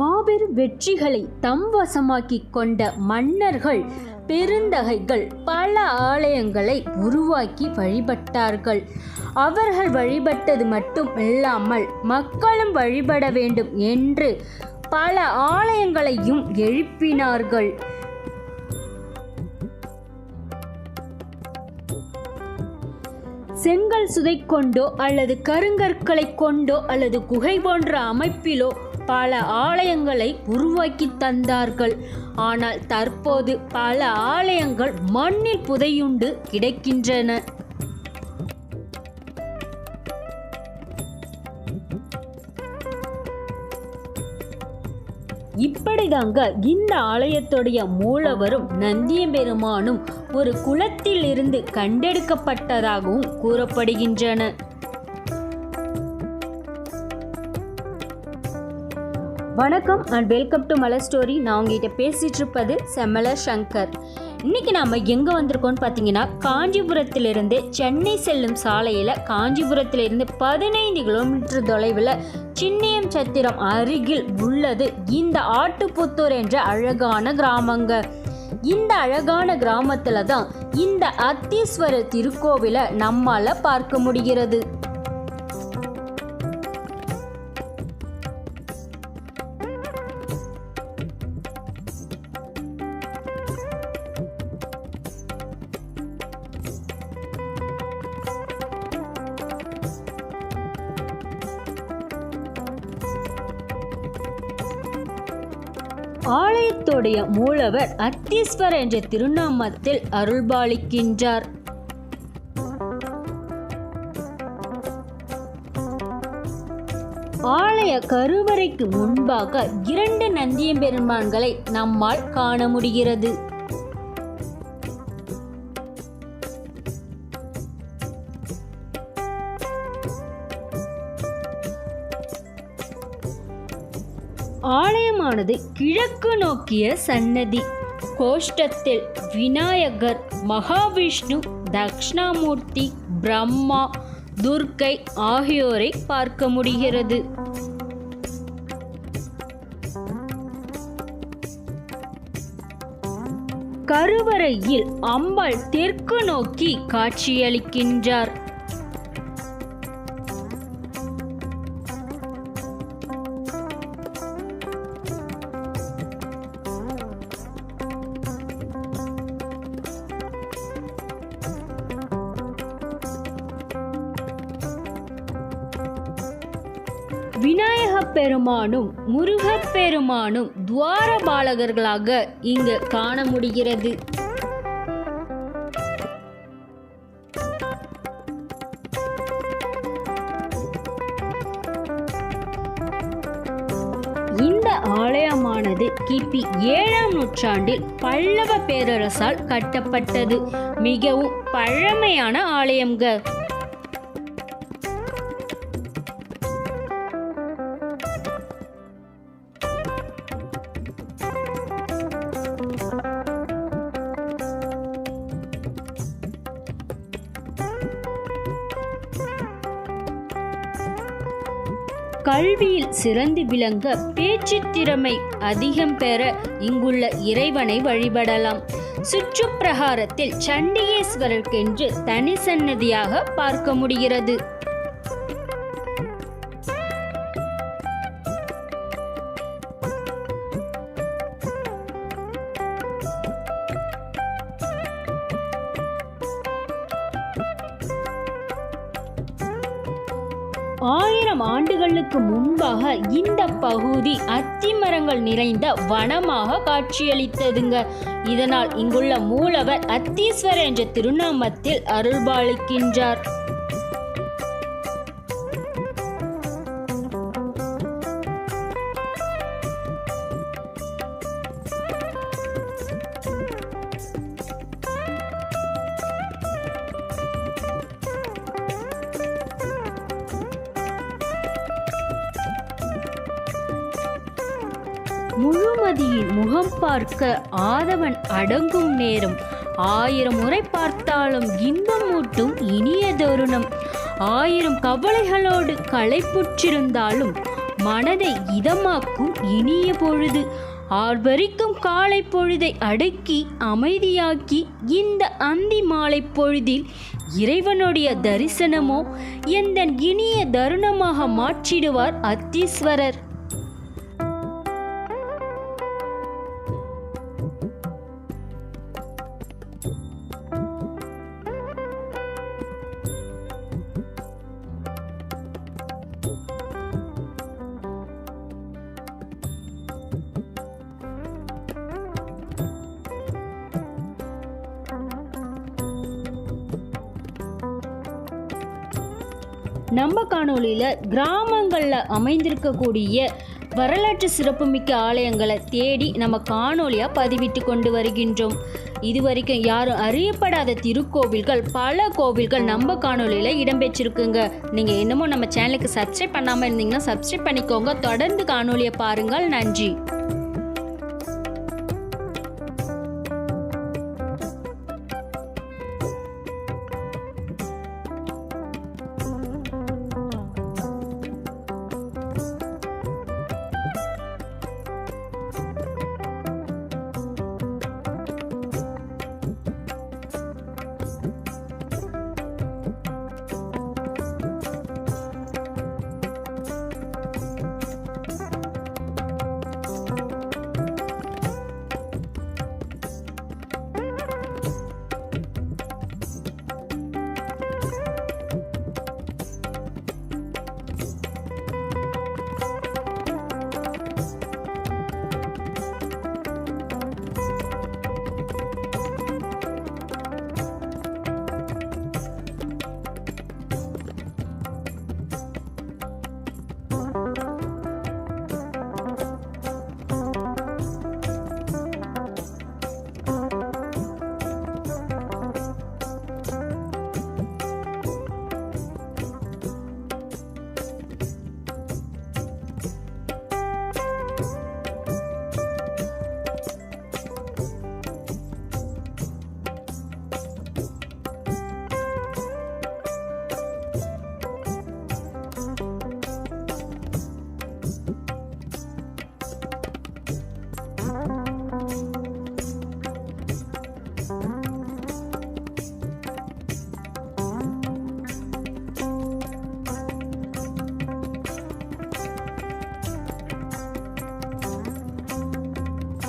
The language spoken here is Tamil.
மாபெரும் வெற்றிகளை தம் வசமாக்கி கொண்ட மன்னர்கள் பெருந்தகைகள் பல ஆலயங்களை உருவாக்கி வழிபட்டார்கள். அவர்கள் வழிபட்டது மட்டும் இல்லாமல் மக்களும் வழிபட வேண்டும் என்று பல ஆலயங்களையும் எழுப்பினார்கள். செங்கல் சுதை கொண்டோ அல்லது கருங்கற்களை கொண்டோ அல்லது குகை போன்ற அமைப்பிலோ பல ஆலயங்களை உருவாக்கி தந்தார்கள். ஆனால் தற்போது பல ஆலயங்கள் மண்ணில் புதையுண்டு கிடக்கின்றன. இப்படிதாங்க இந்த ஆலயத்துடைய மூலவரும் நந்தியம்பெருமானும் ஒரு குளத்தில் இருந்து கண்டெடுக்கப்பட்டதாகவும் கூறப்படுகின்றன. வணக்கம் and welcome to Malar story. நான் உங்ககிட்ட பேசிட்டு இருப்பது செம்மல சங்கர். இன்னைக்கு நாம எங்க வந்திருக்கோம்னு பார்த்தீங்கன்னா, காஞ்சிபுரத்திலிருந்து சென்னை செல்லும் சாலையில காஞ்சிபுரத்திலிருந்து 15 கிலோமீட்டர் தொலைவில் சின்னியம் சத்திரம் அருகில் உள்ளது இந்த ஆட்டுப்புத்தூர் என்ற அழகான கிராமங்க. இந்த அழகான கிராமத்துல தான் இந்த அத்தீஸ்வரர் திருக்கோவிலை நம்மால பார்க்க முடிகிறது. ஆலயத்துடைய மூலவர் அத்தீஸ்வரர் என்ற திருநாமத்தில் அருள்பாலிக்கின்றார். ஆலய கருவறைக்கு முன்பாக 2 நந்தியம்பெருமான்களை நம்மால் காண முடிகிறது. ஆலயமானது கிழக்கு நோக்கிய சன்னதி. கோஷ்டத்தில் விநாயகர், மகாவிஷ்ணு, தக்ஷணாமூர்த்தி, பிரம்மா, துர்க்கை ஆகியோரை பார்க்க முடிகிறது. கருவறையில் அம்பாள் தெற்கு நோக்கி காட்சியளிக்கின்றார். விநாயக பெருமானும் முருகப் பெருமானும் துவாரபாலகர்களாக இங்கு காண முடிகிறது. இந்த ஆலயமானது கிபி 7ஆம் நூற்றாண்டில் பல்லவ பேரரசால் கட்டப்பட்டது. மிகவும் பழமையான ஆலயம்ங்க. கல்வியில் சிறந்து விளங்க பேச்சு திறமை அதிகம் பெற இங்குள்ள இறைவனை வழிபடலாம். சுற்றுப்பிரகாரத்தில் சண்டிகேஸ்வரருக்கென்று தனி சன்னதியாக பார்க்க முடிகிறது. ஆயிரம் ஆண்டுகளுக்கு முன்பாக இந்த பகுதி அத்தி மரங்கள் நிறைந்த வனமாக காட்சியளித்ததுங்க. இதனால் இங்குள்ள மூலவர் அத்தீஸ்வரர் என்ற திருநாமத்தில் அருள்பாலிக்கின்றார். முழுமதியின் முகம் பார்க்க ஆதவன் அடங்கும் நேரம், 1000 முறை பார்த்தாலும் இன்பமூட்டும் இனிய தருணம். 1000 கவலைகளோடு களைப்புற்றிருந்தாலும் மனதை இதமாக்கும் இனிய பொழுது. ஆர்ப்பரிக்கும் காலை பொழுதை அடக்கி அமைதியாக்கி இந்த அந்தி மாலை பொழுதில் இறைவனுடைய தரிசனமோ எந்த இனிய தருணமாக மாற்றிடுவார் அத்தீஸ்வரர். நம்ம காணொளியில் கிராமங்களில் அமைந்திருக்கக்கூடிய வரலாற்று சிறப்புமிக்க ஆலயங்களை தேடி நம்ம காணொளியாக பதிவிட்டு கொண்டு வருகின்றோம். இதுவரைக்கும் யாரும் அறியப்படாத திருக்கோவில்கள் பல கோவில்கள் நம்ம காணொளியில் இடம்பெற்றிருக்குங்க. நீங்கள் என்னமோ நம்ம சேனலுக்கு சப்ஸ்கிரைப் பண்ணாமல் இருந்தீங்கன்னா சப்ஸ்கிரைப் பண்ணிக்கோங்க. தொடர்ந்து காணொளியை பாருங்கள். நன்றி.